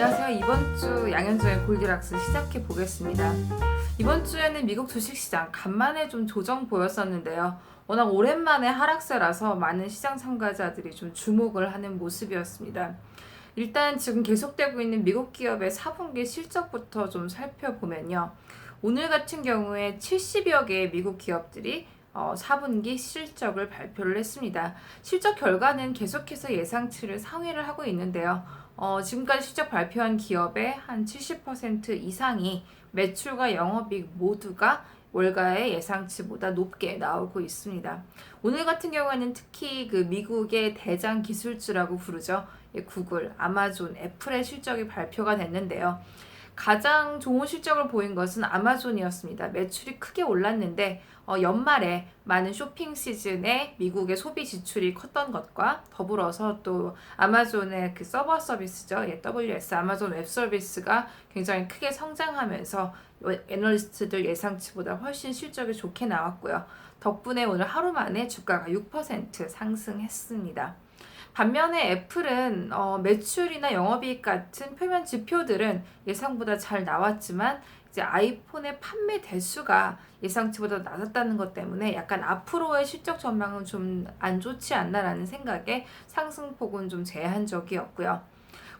안녕하세요. 이번 주 양현종의 골디락스 시작해 보겠습니다. 이번 주에는 미국 주식시장 간만에 좀 조정 보였었는데요. 워낙 오랜만에 하락세라서 많은 시장 참가자들이 좀 주목을 하는 모습이었습니다. 일단 지금 계속되고 있는 미국 기업의 4분기 실적부터 좀 살펴보면요. 오늘 같은 경우에 70여 개의 미국 기업들이 4분기 실적을 발표를 했습니다. 실적 결과는 계속해서 예상치를 상회를 하고 있는데요. 지금까지 실적 발표한 기업의 한 70% 이상이 매출과 영업이익 모두가 월가의 예상치보다 높게 나오고 있습니다. 오늘 같은 경우에는 특히 그 미국의 대장 기술주라고 부르죠. 구글, 아마존, 애플의 실적이 발표가 됐는데요. 가장 좋은 실적을 보인 것은 아마존이었습니다. 매출이 크게 올랐는데 연말에 많은 쇼핑 시즌에 미국의 소비 지출이 컸던 것과 더불어서 또 아마존의 그 서버 서비스죠. AWS 아마존 웹 서비스가 굉장히 크게 성장하면서 애널리스트들 예상치보다 훨씬 실적이 좋게 나왔고요. 덕분에 오늘 하루 만에 주가가 6% 상승했습니다. 반면에 애플은 매출이나 영업이익 같은 표면 지표들은 예상보다 잘 나왔지만 이제 아이폰의 판매 대수가 예상치보다 낮았다는 것 때문에 약간 앞으로의 실적 전망은 좀 안 좋지 않나라는 생각에 상승폭은 좀 제한적이었고요.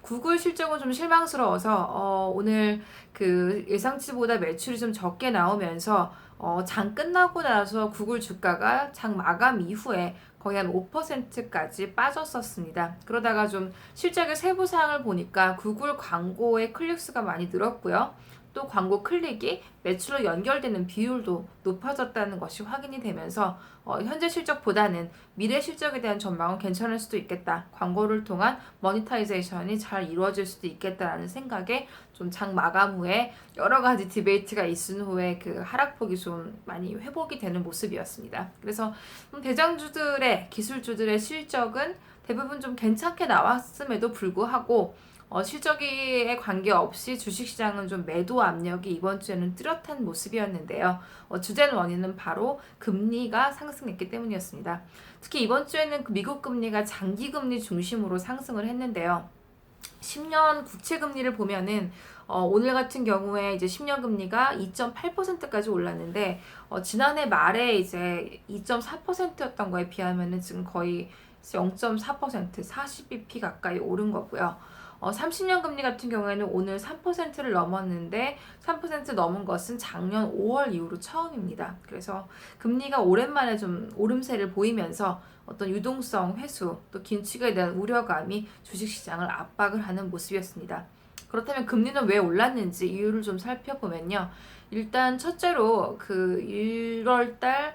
구글 실적은 좀 실망스러워서 오늘 그 예상치보다 매출이 좀 적게 나오면서 장 끝나고 나서 구글 주가가 장 마감 이후에 거의 한 5%까지 빠졌었습니다. 그러다가 좀 실적의 세부 사항을 보니까 구글 광고의 클릭수가 많이 늘었고요. 또 광고 클릭이 매출로 연결되는 비율도 높아졌다는 것이 확인이 되면서 현재 실적보다는 미래 실적에 대한 전망은 괜찮을 수도 있겠다. 광고를 통한 모니타이제이션이 잘 이루어질 수도 있겠다라는 생각에 좀 장 마감 후에 여러 가지 디베이트가 있은 후에 그 하락폭이 좀 많이 회복이 되는 모습이었습니다. 그래서 대장주들의 기술주들의 실적은 대부분 좀 괜찮게 나왔음에도 불구하고 실적에 관계없이 주식시장은 좀 매도 압력이 이번 주에는 뚜렷한 모습이었는데요. 주된 원인은 바로 금리가 상승했기 때문이었습니다. 특히 이번 주에는 미국 금리가 장기금리 중심으로 상승을 했는데요. 10년 국채금리를 보면은 오늘 같은 경우에 이제 10년 금리가 2.8%까지 올랐는데 지난해 말에 이제 2.4%였던 거에 비하면은 지금 거의 0.4%, 40bp 가까이 오른 거고요. 30년 금리 같은 경우에는 오늘 3%를 넘었는데 3% 넘은 것은 작년 5월 이후로 처음입니다. 그래서 금리가 오랜만에 좀 오름세를 보이면서 어떤 유동성 회수 또 긴축에 대한 우려감이 주식시장을 압박을 하는 모습이었습니다. 그렇다면 금리는 왜 올랐는지 이유를 좀 살펴보면요. 일단 첫째로 그 1월달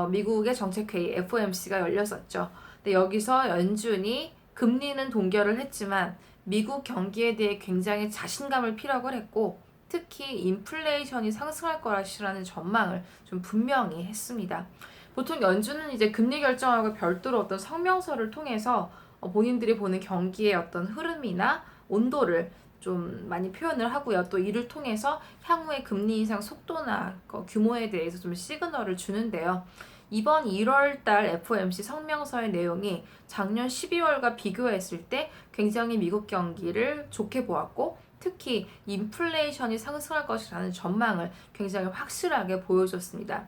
미국의 정책회의 FOMC가 열렸었죠. 근데 여기서 연준이 금리는 동결을 했지만 미국 경기에 대해 굉장히 자신감을 피력을 했고 특히 인플레이션이 상승할 거라는 전망을 좀 분명히 했습니다. 보통 연준은 이제 금리 결정하고 별도로 어떤 성명서를 통해서 본인들이 보는 경기의 어떤 흐름이나 온도를 좀 많이 표현을 하고요. 또 이를 통해서 향후의 금리 인상 속도나 규모에 대해서 좀 시그널을 주는데요. 이번 1월달 FOMC 성명서의 내용이 작년 12월과 비교했을 때 굉장히 미국 경기를 좋게 보았고 특히 인플레이션이 상승할 것이라는 전망을 굉장히 확실하게 보여줬습니다.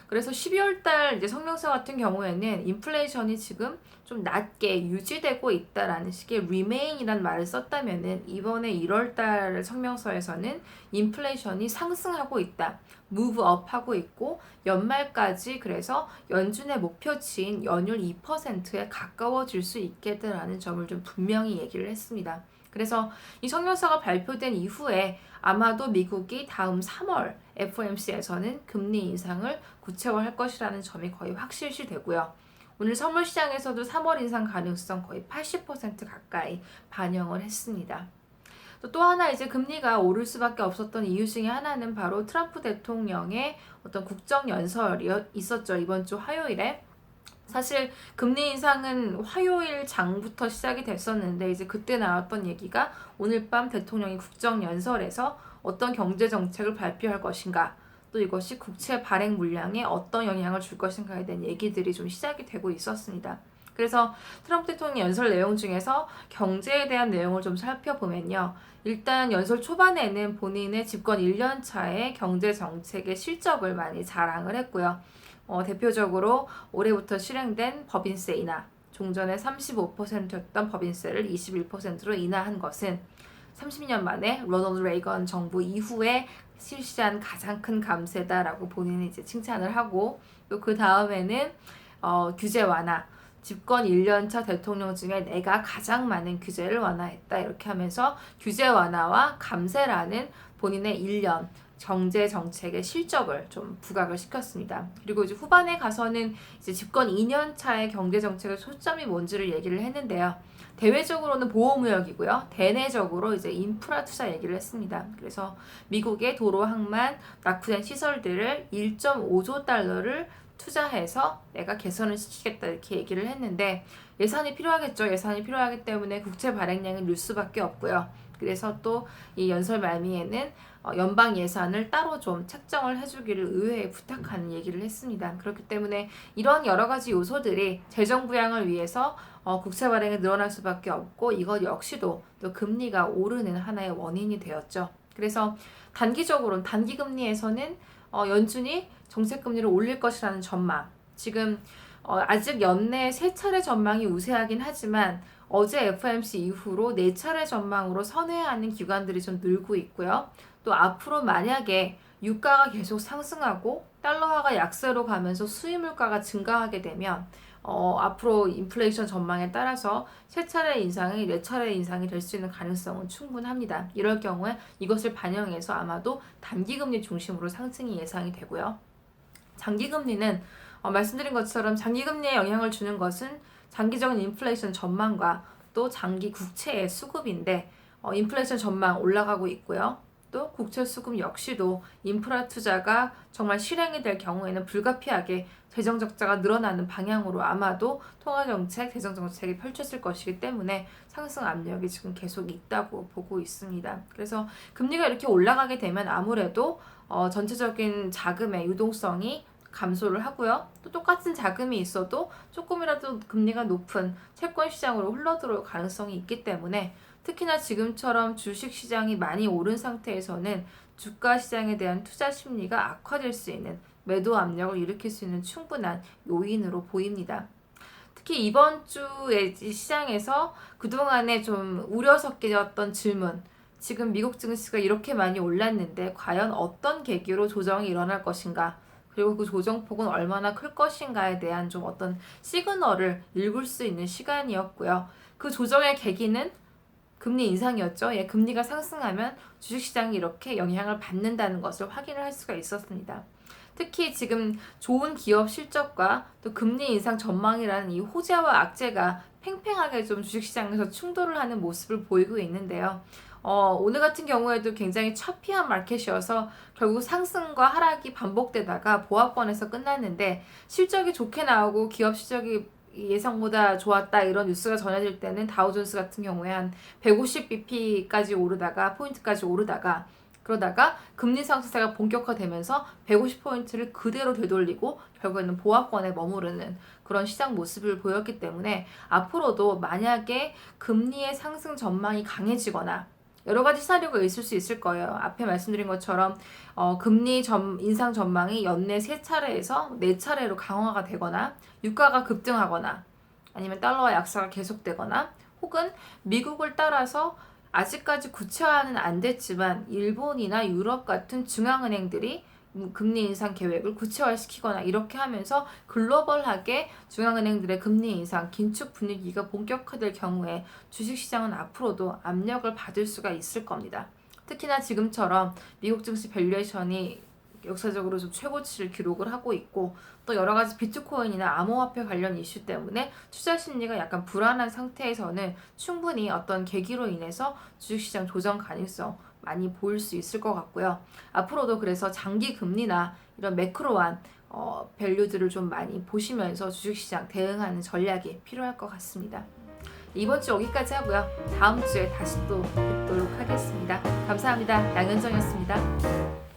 그래서 12월달 이제 성명서 같은 경우에는 인플레이션이 지금 좀 낮게 유지되고 있다라는 식의 remain이라는 말을 썼다면은 이번에 1월달 성명서에서는 인플레이션이 상승하고 있다. move up 하고 있고 연말까지 그래서 연준의 목표치인 연율 2%에 가까워질 수 있겠다라는 점을 좀 분명히 얘기를 했습니다. 그래서 이 성명서가 발표된 이후에 아마도 미국이 다음 3월 FOMC에서는 금리 인상을 구체화할 것이라는 점이 거의 확실시 되고요. 오늘 선물 시장에서도 3월 인상 가능성 거의 80% 가까이 반영을 했습니다. 또 하나 이제 금리가 오를 수밖에 없었던 이유 중에 하나는 바로 트럼프 대통령의 어떤 국정연설이 있었죠. 이번 주 화요일에. 사실 금리 인상은 화요일 장부터 시작이 됐었는데 이제 그때 나왔던 얘기가 오늘 밤 대통령이 국정연설에서 어떤 경제 정책을 발표할 것인가 또 이것이 국채 발행 물량에 어떤 영향을 줄 것인가에 대한 얘기들이 좀 시작이 되고 있었습니다. 그래서 트럼프 대통령 연설 내용 중에서 경제에 대한 내용을 좀 살펴보면요. 일단 연설 초반에는 본인의 집권 1년 차의 경제 정책의 실적을 많이 자랑을 했고요. 대표적으로 올해부터 실행된 법인세 인하, 종전에 35%였던 법인세를 21%로 인하한 것은 30년 만에 로널드 레이건 정부 이후에 실시한 가장 큰 감세다라고 본인이 이제 칭찬을 하고, 또 그 다음에는 규제 완화, 집권 1년차 대통령 중에 내가 가장 많은 규제를 완화했다 이렇게 하면서 규제 완화와 감세라는 본인의 1년 경제 정책의 실적을 좀 부각을 시켰습니다. 그리고 이제 후반에 가서는 이제 집권 2년 차의 경제 정책의 초점이 뭔지를 얘기를 했는데요. 대외적으로는 보호무역이고요. 대내적으로 이제 인프라 투자 얘기를 했습니다. 그래서 미국의 도로, 항만, 낙후된 시설들을 1.5조 달러를 투자해서 내가 개선을 시키겠다 이렇게 얘기를 했는데, 예산이 필요하겠죠. 예산이 필요하기 때문에 국채 발행량을 늘 수밖에 없고요. 그래서 또 이 연설 말미에는 연방 예산을 따로 좀 책정을 해주기를 의회에 부탁하는 얘기를 했습니다. 그렇기 때문에 이런 여러 가지 요소들이 재정 부양을 위해서 국채 발행이 늘어날 수밖에 없고, 이것 역시도 또 금리가 오르는 하나의 원인이 되었죠. 그래서 단기적으로는 단기금리에서는 연준이 정책금리를 올릴 것이라는 전망, 지금 아직 연내 3차례 전망이 우세하긴 하지만 어제 FOMC 이후로 4차례 전망으로 선회하는 기관들이 좀 늘고 있고요. 또 앞으로 만약에 유가가 계속 상승하고 달러화가 약세로 가면서 수입 물가가 증가하게 되면 앞으로 인플레이션 전망에 따라서 3차례 인상이 4차례 인상이 될 수 있는 가능성은 충분합니다. 이럴 경우에 이것을 반영해서 아마도 단기금리 중심으로 상승이 예상이 되고요. 장기금리는 말씀드린 것처럼 장기금리에 영향을 주는 것은 장기적인 인플레이션 전망과 또 장기 국채의 수급인데, 인플레이션 전망 올라가고 있고요. 또 국채 수급 역시도 인프라 투자가 정말 실행이 될 경우에는 불가피하게 재정 적자가 늘어나는 방향으로 아마도 통화정책, 재정정책이 펼쳐질 것이기 때문에 상승 압력이 지금 계속 있다고 보고 있습니다. 그래서 금리가 이렇게 올라가게 되면 아무래도 전체적인 자금의 유동성이 감소를 하고요. 또 똑같은 자금이 있어도 조금이라도 금리가 높은 채권 시장으로 흘러들어올 가능성이 있기 때문에, 특히나 지금처럼 주식 시장이 많이 오른 상태에서는 주가 시장에 대한 투자 심리가 악화될 수 있는, 매도 압력을 일으킬 수 있는 충분한 요인으로 보입니다. 특히 이번 주에 시장에서 그동안에 좀 우려 섞였던 질문, 지금 미국 증시가 이렇게 많이 올랐는데 과연 어떤 계기로 조정이 일어날 것인가, 그리고 그 조정폭은 얼마나 클 것인가에 대한 좀 어떤 시그널을 읽을 수 있는 시간이었고요. 그 조정의 계기는 금리 인상이었죠. 금리가 상승하면 주식시장이 이렇게 영향을 받는다는 것을 확인을 할 수가 있었습니다. 특히 지금 좋은 기업 실적과 또 금리 인상 전망이라는 이 호재와 악재가 팽팽하게 좀 주식시장에서 충돌을 하는 모습을 보이고 있는데요. 오늘 같은 경우에도 굉장히 처피한 마켓이어서 결국 상승과 하락이 반복되다가 보합권에서 끝났는데, 실적이 좋게 나오고 기업 실적이 예상보다 좋았다 이런 뉴스가 전해질 때는 다우존스 같은 경우에 한 150bp까지 오르다가 포인트까지 오르다가, 그러다가 금리 상승세가 본격화되면서 150포인트를 그대로 되돌리고 결국에는 보합권에 머무르는 그런 시장 모습을 보였기 때문에, 앞으로도 만약에 금리의 상승 전망이 강해지거나 여러 가지 시나리오가 있을 수 있을 거예요. 앞에 말씀드린 것처럼 금리 인상 전망이 연내 3차례에서 4차례로 강화가 되거나, 유가가 급등하거나, 아니면 달러와 약세가 계속되거나, 혹은 미국을 따라서 아직까지 구체화는 안 됐지만 일본이나 유럽 같은 중앙은행들이 금리 인상 계획을 구체화시키거나 이렇게 하면서 글로벌하게 중앙은행들의 금리 인상, 긴축 분위기가 본격화될 경우에 주식시장은 앞으로도 압력을 받을 수가 있을 겁니다. 특히나 지금처럼 미국 증시 밸류에이션이 역사적으로 좀 최고치를 기록을 하고 있고, 또 여러 가지 비트코인이나 암호화폐 관련 이슈 때문에 투자 심리가 약간 불안한 상태에서는 충분히 어떤 계기로 인해서 주식시장 조정 가능성 많이 보일 수 있을 것 같고요. 앞으로도 그래서 장기 금리나 이런 매크로한 밸류들을 좀 많이 보시면서 주식시장 대응하는 전략이 필요할 것 같습니다. 이번 주 여기까지 하고요. 다음 주에 다시 또 뵙도록 하겠습니다. 감사합니다. 양현정이었습니다.